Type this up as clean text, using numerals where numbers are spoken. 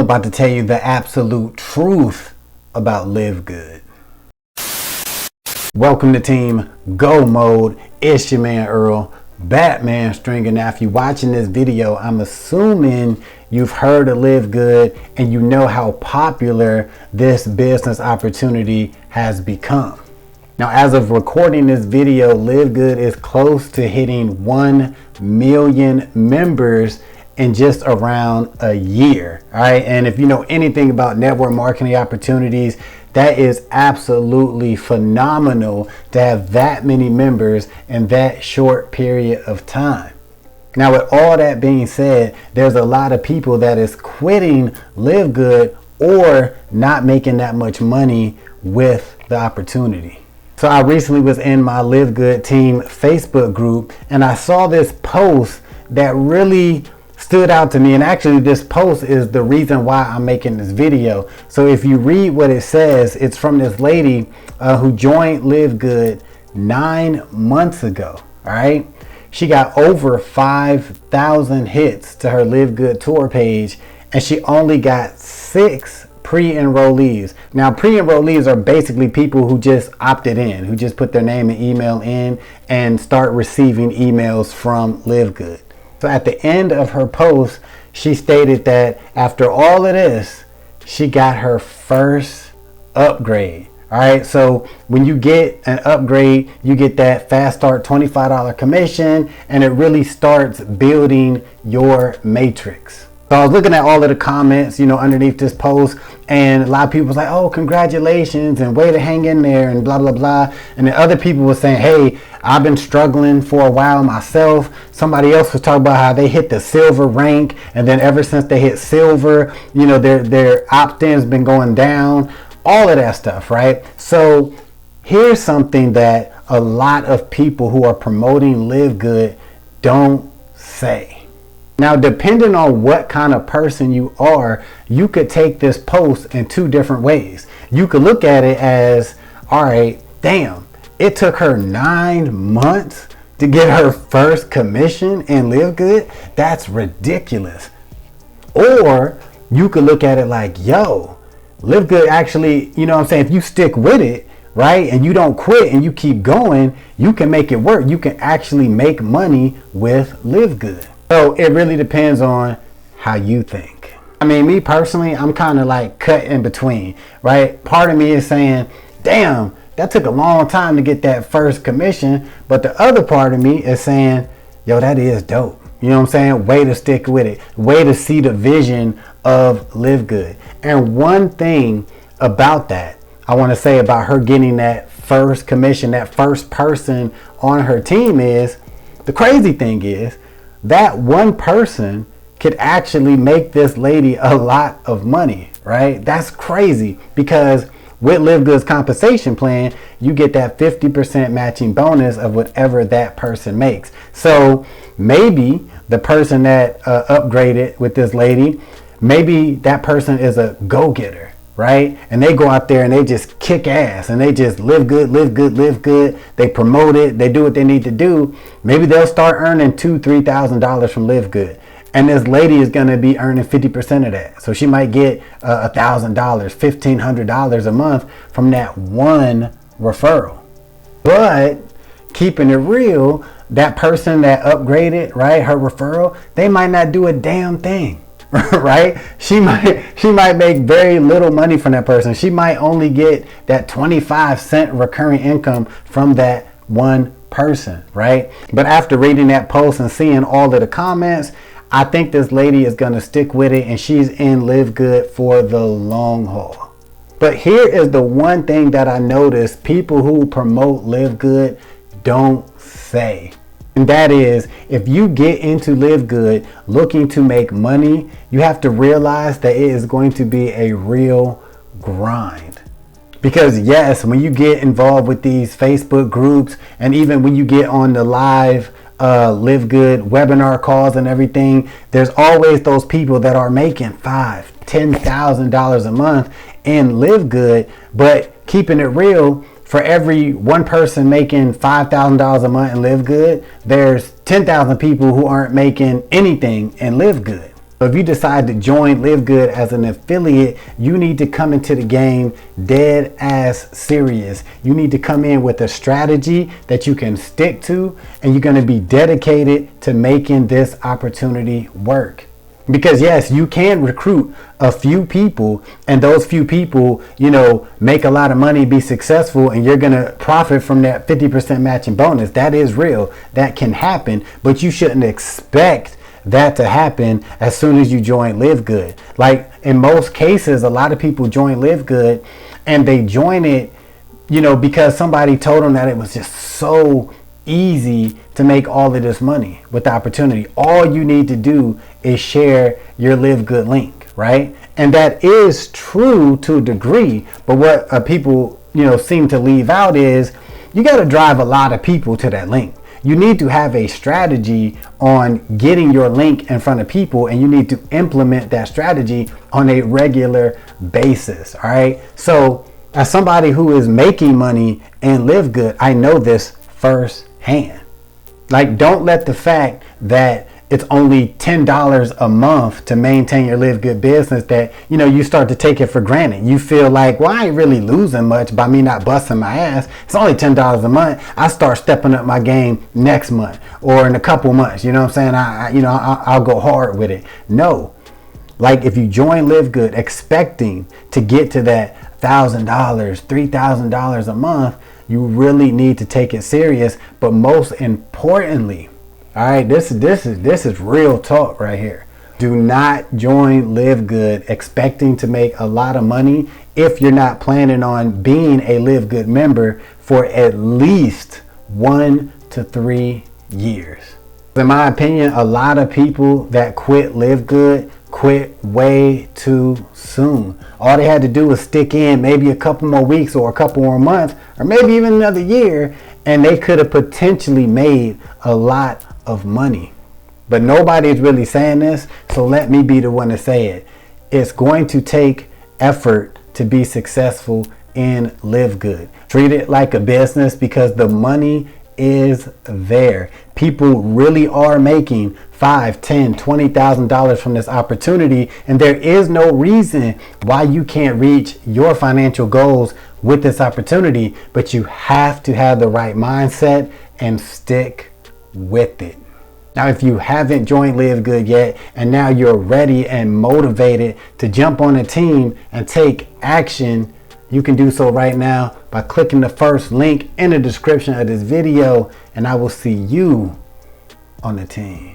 about to tell you the absolute truth about LiveGood. Welcome to Team Go Mode. It's your man Earl, Batman Stringer. Now, if you're watching this video, I'm assuming you've heard of LiveGood and you know how popular this business opportunity has become. Now, as of recording this video, LiveGood is close to hitting 1 million members in just around a year. All right. And if you know anything about network marketing opportunities, that is absolutely phenomenal to have that many members in that short period of time. Now, with all that being said, there's a lot of people that is quitting LiveGood or not making that much money with the opportunity. So I recently was in my LiveGood team Facebook group and I saw this post that really stood out to me, and actually this post is the reason why I'm making this video. So if you read what it says, it's from this lady who joined LiveGood 9 months ago. All right, she got over 5,000 hits to her LiveGood tour page, and she only got 6 pre-enrollees. Now, pre-enrollees are basically people who just opted in, who just put their name and email in and start receiving emails from LiveGood. So at the end of her post, she stated that after all of this, she got her first upgrade. All right, so when you get an upgrade, you get that fast start $25 commission, and it really starts building your matrix. So I was looking at all of the comments, underneath this post, and a lot of people was like, oh, congratulations and way to hang in there and blah, blah, blah. And then other people were saying, hey, I've been struggling for a while myself. Somebody else was talking about how they hit the silver rank, and then ever since they hit silver, their opt-in's been going down, all of that stuff, right? So here's something that a lot of people who are promoting LiveGood don't say. Now, depending on what kind of person you are, you could take this post in 2 different ways. You could look at it as, all right, damn, it took her 9 months to get her first commission in LiveGood. That's ridiculous. Or you could look at it like, yo, LiveGood actually, if you stick with it, right, and you don't quit and you keep going, you can make it work. You can actually make money with LiveGood. So it really depends on how you think. I mean, me personally, I'm kind of like cut in between, right? Part of me is saying, damn, that took a long time to get that first commission. But the other part of me is saying, yo, that is dope. You know what I'm saying? Way to stick with it. Way to see the vision of LiveGood. And one thing about that, I want to say about her getting that first commission, that first person on her team is, the crazy thing is, that one person could actually make this lady a lot of money, right? That's crazy, because with LiveGood's compensation plan, you get that 50% matching bonus of whatever that person makes. So maybe the person that upgraded with this lady, maybe that person is a go-getter, right? And they go out there and they just kick ass and they just live good. They promote it. They do what they need to do. Maybe they'll start earning $2,000-$3,000 from LiveGood. And this lady is going to be earning 50% of that. So she might get $1,000, $1,500 a month from that one referral. But keeping it real, that person that upgraded, right, her referral, they might not do a damn thing. Right? She might make very little money from that person. She might only get that 25-cent recurring income from that one person, right? But after reading that post and seeing all of the comments, I think this lady is going to stick with it, and she's in LiveGood for the long haul. But here is the one thing that I noticed people who promote LiveGood don't say. And that is, if you get into LiveGood looking to make money, you have to realize that it is going to be a real grind. Because yes, when you get involved with these Facebook groups, and even when you get on the live LiveGood webinar calls and everything, there's always those people that are making $5,000-$10,000 a month in LiveGood. But keeping it real, for every one person making $5,000 a month in LiveGood, there's 10,000 people who aren't making anything in LiveGood. So if you decide to join LiveGood as an affiliate, you need to come into the game dead ass serious. You need to come in with a strategy that you can stick to, and you're going to be dedicated to making this opportunity work. Because yes, you can recruit a few people, and those few people, you know, make a lot of money, be successful, and you're going to profit from that 50% matching bonus. That is real. That can happen, but you shouldn't expect that to happen as soon as you join LiveGood. Like in most cases, a lot of people join LiveGood and they join it, you know, because somebody told them that it was just so easy to make all of this money with the opportunity. All you need to do is share your LiveGood link, right? And that is true to a degree, but what people, you know, seem to leave out is you got to drive a lot of people to that link. You need to have a strategy on getting your link in front of people, and you need to implement that strategy on a regular basis. All right. So as somebody who is making money in LiveGood, I know this firsthand. Like, don't let the fact that it's only $10 a month to maintain your LiveGood business that, you know, you start to take it for granted. You feel like, well, I ain't really losing much by me not busting my ass. It's only $10 a month. I start stepping up my game next month or in a couple months. You know what I'm saying? I'll go hard with it. No. Like, if you join LiveGood expecting to get to that $1,000, $3,000 a month, you really need to take it serious. But most importantly, all right, this is real talk right here. Do not join LiveGood expecting to make a lot of money if you're not planning on being a LiveGood member for at least 1 to 3 years. In my opinion, a lot of people that quit LiveGood quit way too soon. All they had to do was stick in maybe a couple more weeks or a couple more months or maybe even another year, and they could have potentially made a lot of money. But nobody's really saying this, so let me be the one to say it. It's going to take effort to be successful in LiveGood. Treat it like a business because the money is there. People really are making $5,000, $10,000, $20,000 from this opportunity, and there is no reason why you can't reach your financial goals with this opportunity, but you have to have the right mindset and stick with it. Now, if you haven't joined LiveGood yet, and now you're ready and motivated to jump on a team and take action, you can do so right now by clicking the first link in the description of this video, and I will see you on the team.